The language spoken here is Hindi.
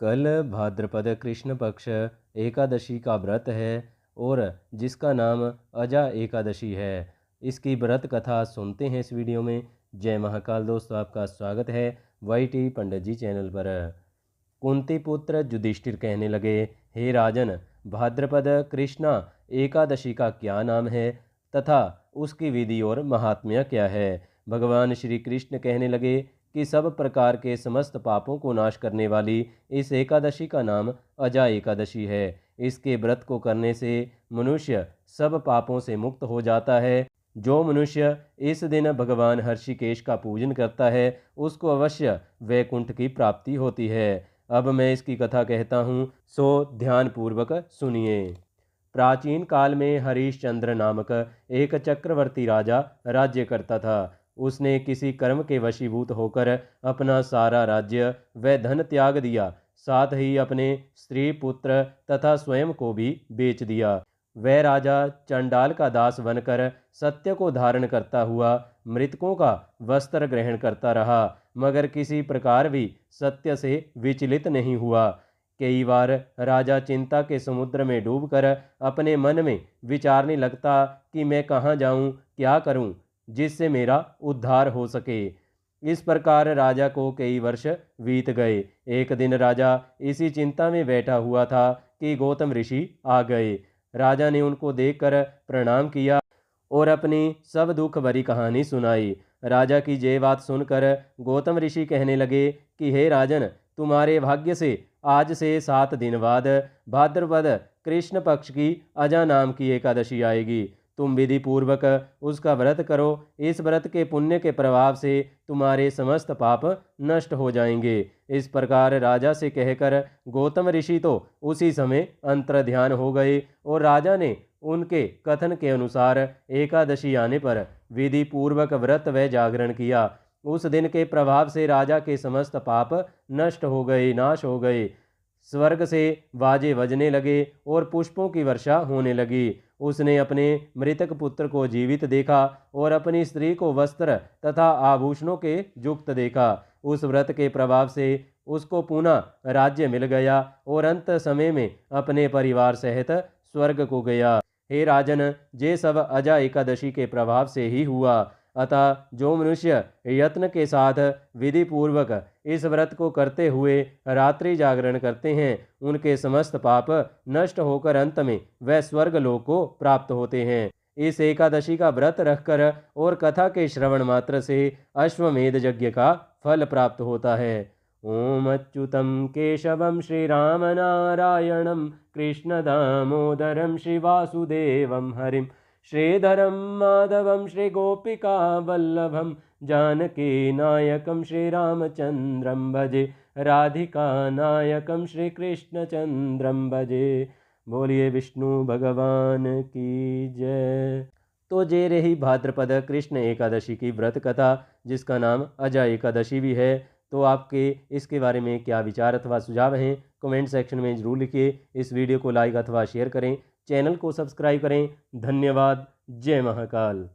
कल भाद्रपद कृष्ण पक्ष एकादशी का व्रत है और जिसका नाम अजा एकादशी है। इसकी व्रत कथा सुनते हैं इस वीडियो में। जय महाकाल दोस्तों, आपका स्वागत है YT पंडित जी चैनल पर। कुंती पुत्र युधिष्ठिर कहने लगे, हे राजन, भाद्रपद कृष्णा एकादशी का क्या नाम है तथा उसकी विधि और महात्म्य क्या है। भगवान श्री कृष्ण कहने लगे कि सब प्रकार के समस्त पापों को नाश करने वाली इस एकादशी का नाम अजा एकादशी है। इसके व्रत को करने से मनुष्य सब पापों से मुक्त हो जाता है। जो मनुष्य इस दिन भगवान हर्षिकेश का पूजन करता है उसको अवश्य वैकुंठ की प्राप्ति होती है। अब मैं इसकी कथा कहता हूँ, सो ध्यानपूर्वक सुनिए। प्राचीन काल में हरिश्चंद्र नामक एक चक्रवर्ती राजा राज्य करता था। उसने किसी कर्म के वशीभूत होकर अपना सारा राज्य व धन त्याग दिया, साथ ही अपने स्त्री पुत्र तथा स्वयं को भी बेच दिया। वह राजा चंडाल का दास बनकर सत्य को धारण करता हुआ मृतकों का वस्त्र ग्रहण करता रहा, मगर किसी प्रकार भी सत्य से विचलित नहीं हुआ। कई बार राजा चिंता के समुद्र में डूबकर अपने मन में विचारने लगता कि मैं कहाँ जाऊँ, क्या करूँ जिससे मेरा उद्धार हो सके। इस प्रकार राजा को कई वर्ष बीत गए। एक दिन राजा इसी चिंता में बैठा हुआ था कि गौतम ऋषि आ गए। राजा ने उनको देखकर प्रणाम किया और अपनी सब दुख भरी कहानी सुनाई। राजा की ये बात सुनकर गौतम ऋषि कहने लगे कि हे राजन, तुम्हारे भाग्य से आज से 7 दिन बाद भाद्रपद कृष्ण पक्ष की अजा नाम की एकादशी आएगी। तुम विधि पूर्वक उसका व्रत करो। इस व्रत के पुण्य के प्रभाव से तुम्हारे समस्त पाप नष्ट हो जाएंगे। इस प्रकार राजा से कहकर गौतम ऋषि तो उसी समय अंतर्ध्यान हो गए और राजा ने उनके कथन के अनुसार एकादशी आने पर विधि पूर्वक व्रत व जागरण किया। उस दिन के प्रभाव से राजा के समस्त पाप नष्ट हो गए, नाश हो गए। स्वर्ग से बाजे बजने लगे और पुष्पों की वर्षा होने लगी। उसने अपने मृतक पुत्र को जीवित देखा और अपनी स्त्री को वस्त्र तथा आभूषणों के युक्त देखा। उस व्रत के प्रभाव से उसको पुनः राज्य मिल गया और अंत समय में अपने परिवार सहित स्वर्ग को गया। हे राजन, ये सब अजा एकादशी के प्रभाव से ही हुआ। अतः जो मनुष्य यत्न के साथ विधि पूर्वक इस व्रत को करते हुए रात्रि जागरण करते हैं, उनके समस्त पाप नष्ट होकर अंत में वह स्वर्ग लोक को प्राप्त होते हैं। इस एकादशी का व्रत रखकर और कथा के श्रवण मात्र से अश्वमेध यज्ञ का फल प्राप्त होता है। ओम अच्युतम केशवम श्री राम नारायणम कृष्ण दामोदरम श्री वासुदेवम हरिम श्रीधरम माधवम श्री गोपिका वल्लभम जानकी नायकम श्री रामचंद्रम भजे राधिका नायकम श्री कृष्णचंद्रम भजे। बोलिए विष्णु भगवान की जय। तो जे रही भाद्रपद कृष्ण एकादशी की व्रत कथा, जिसका नाम अजा एकादशी भी है। तो आपके इसके बारे में क्या विचार अथवा सुझाव हैं, कमेंट सेक्शन में ज़रूर लिखिए। इस वीडियो को लाइक अथवा शेयर करें, चैनल को सब्सक्राइब करें। धन्यवाद। जय महाकाल।